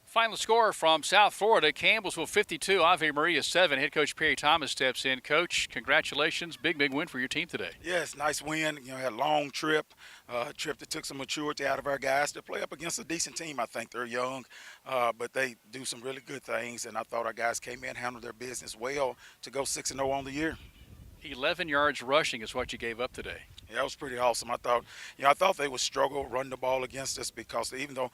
Final score from South Florida, Campbellsville 52, Ave Maria 7. Head coach Perry Thomas steps in. Coach, congratulations. Big win for your team today. Yes, nice win. Had a long trip, trip that took some maturity out of our guys to play up against a decent team. I think they're young, but they do some really good things, and I thought our guys came in, handled their business well to go 6-0 on the year. 11 yards rushing is what you gave up today. Yeah, that was pretty awesome. I thought they would struggle running the ball against us because even though,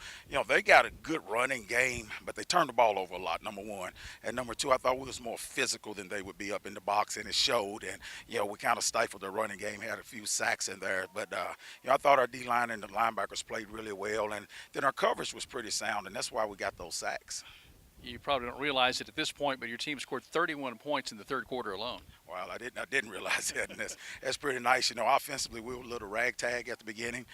they got a good running game, but they turned the ball over a lot, number one. And number two, I thought we was more physical than they would be up in the box, and it showed. And, we kind of stifled their running game, had a few sacks in there. But, I thought our D-line and the linebackers played really well. And then our coverage was pretty sound, and that's why we got those sacks. You probably don't realize it at this point, but your team scored 31 points in the third quarter alone. Well, I didn't realize that, and that's pretty nice. Offensively, we were a little ragtag at the beginning.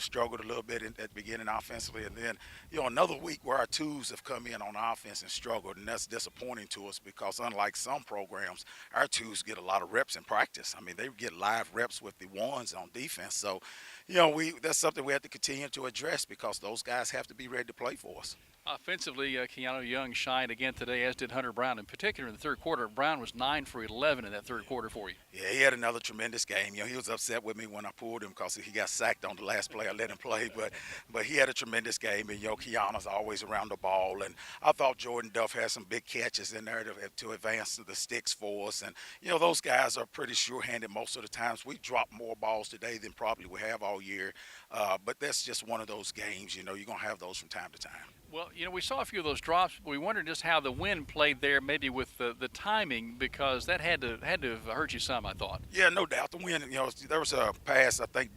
Struggled a little bit at the beginning offensively, and then, another week where our twos have come in on offense and struggled, and that's disappointing to us because unlike some programs, our twos get a lot of reps in practice. I mean, they get live reps with the ones on defense. So, that's something we have to continue to address because those guys have to be ready to play for us. Offensively, Keanu Young shined again today, as did Hunter Brown. In particular, in the third quarter, Brown was 9 for 11 in that third quarter for you. Yeah, he had another tremendous game. He was upset with me when I pulled him because he got sacked on the last play. I let him play, but he had a tremendous game. And Keanu's always around the ball. And I thought Jordan Duff had some big catches in there to advance the sticks for us. And those guys are pretty sure-handed most of the times. We dropped more balls today than probably we have all year. But that's just one of those games. You're going to have those from time to time. Well, we saw a few of those drops, but we wondered just how the wind played there, maybe with the timing, because that had to have hurt you some, I thought. Yeah, no doubt. The wind, there was a pass, I think,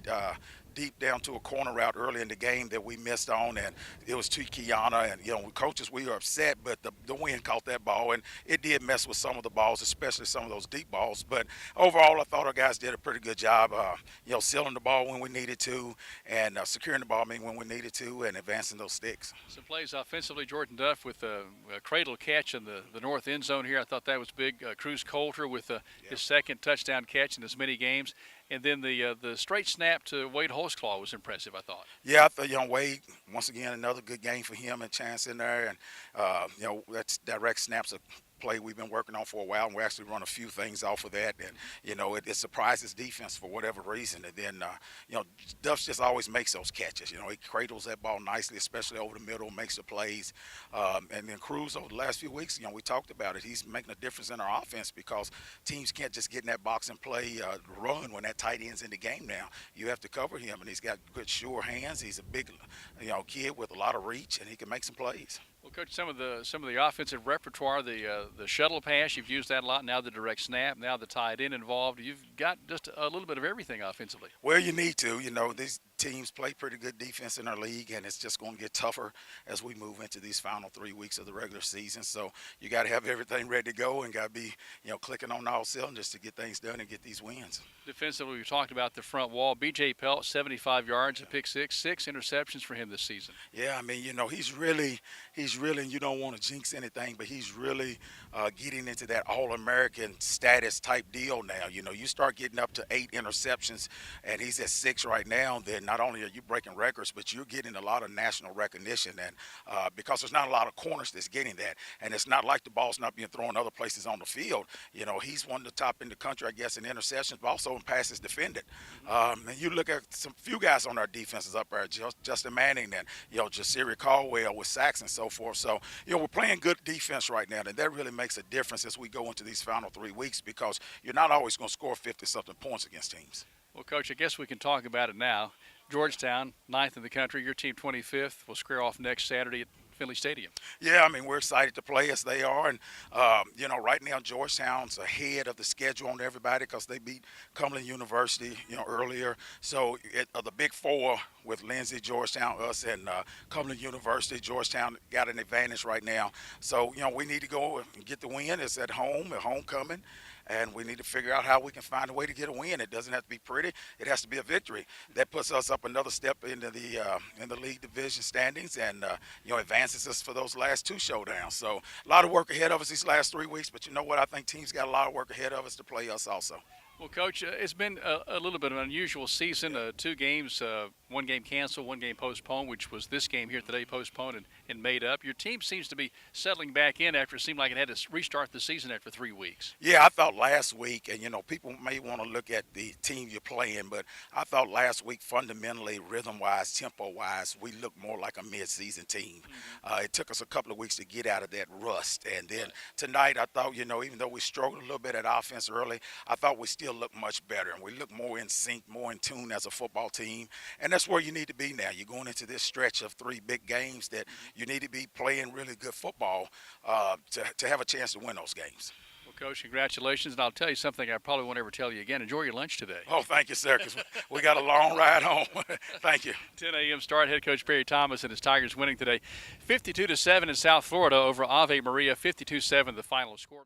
deep down to a corner route early in the game that we missed on, and it was to Kiana. And, coaches, we were upset, but the wind caught that ball, and it did mess with some of the balls, especially some of those deep balls. But overall, I thought our guys did a pretty good job, sealing the ball when we needed to and securing the ball when we needed to and advancing those sticks. Some plays offensively, Jordan Duff with a cradle catch in the north end zone here. I thought that was big. Cruz Coulter with his second touchdown catch in as many games. And then the straight snap to Wade Holtzclaw was impressive, I thought. Yeah, I thought, Wade, once again, another good game for him and Chance in there. And, that's direct snaps of play we've been working on for a while, and we actually run a few things off of that. And, it surprises defense for whatever reason. And then, Duff just always makes those catches. He cradles that ball nicely, especially over the middle, makes the plays. And then Cruz, over the last few weeks, we talked about it. He's making a difference in our offense because teams can't just get in that box and play run when that tight end's in the game now. You have to cover him, and he's got good, sure hands. He's a big, kid with a lot of reach, and he can make some plays. Well, Coach, some of the offensive repertoire, the shuttle pass, you've used that a lot. Now the direct snap, now the tight end involved. You've got just a little bit of everything offensively. Well, you need to. These teams play pretty good defense in our league, and it's just going to get tougher as we move into these final 3 weeks of the regular season. So you got to have everything ready to go and got to be, clicking on all cylinders to get things done and get these wins. Defensively, we talked about the front wall. B.J. Pelt, 75 yards, a pick six interceptions for him this season. Yeah, I mean, he's really, and you don't want to jinx anything, but he's really getting into that All-American status type deal now. You start getting up to 8 interceptions, and he's at 6 right now, then not only are you breaking records, but you're getting a lot of national recognition. And because there's not a lot of corners that's getting that, and it's not like the ball's not being thrown other places on the field. He's one of the top in the country, I guess, in interceptions, but also in passes defended. And you look at some few guys on our defenses up there, Justin Manning and, Jasiri Caldwell with sacks and so forth. So, we're playing good defense right now, and that really makes a difference as we go into these final 3 weeks because you're not always going to score 50-something points against teams. Well, Coach, I guess we can talk about it now. Georgetown, 9th in the country. Your team 25th. Will square off next Saturday at Finley Stadium. Yeah, I mean, we're excited to play as they are. And, right now Georgetown's ahead of the schedule on everybody because they beat Cumberland University, earlier. So the Big Four with Lindsay, Georgetown, us, and Cumberland University, Georgetown got an advantage right now. So, we need to go and get the win. It's at home, at homecoming. And we need to figure out how we can find a way to get a win. It doesn't have to be pretty. It has to be a victory. That puts us up another step into the league division standings and, advances us for those last 2 showdowns. So a lot of work ahead of us these last 3 weeks. But you know what? I think teams got a lot of work ahead of us to play us also. Well, Coach, it's been a little bit of an unusual season. 2 games, 1 game canceled, 1 game postponed, which was this game here today, postponed and made up. Your team seems to be settling back in after it seemed like it had to restart the season after 3 weeks. Yeah, I thought last week, and people may want to look at the team you're playing, but I thought last week fundamentally, rhythm-wise, tempo-wise, we looked more like a mid-season team. It took us a couple of weeks to get out of that rust, and then tonight I thought, even though we struggled a little bit at offense early, I thought we still looked much better, and we looked more in sync, more in tune as a football team, and that's where you need to be now. You're going into this stretch of 3 big games that you need to be playing really good football to have a chance to win those games. Well, Coach, congratulations, and I'll tell you something I probably won't ever tell you again. Enjoy your lunch today. Oh, thank you, sir, because we got a long ride home. Thank you. 10 a.m. start. Head coach Perry Thomas and his Tigers winning today 52-7 in South Florida over Ave Maria, 52-7 the final score.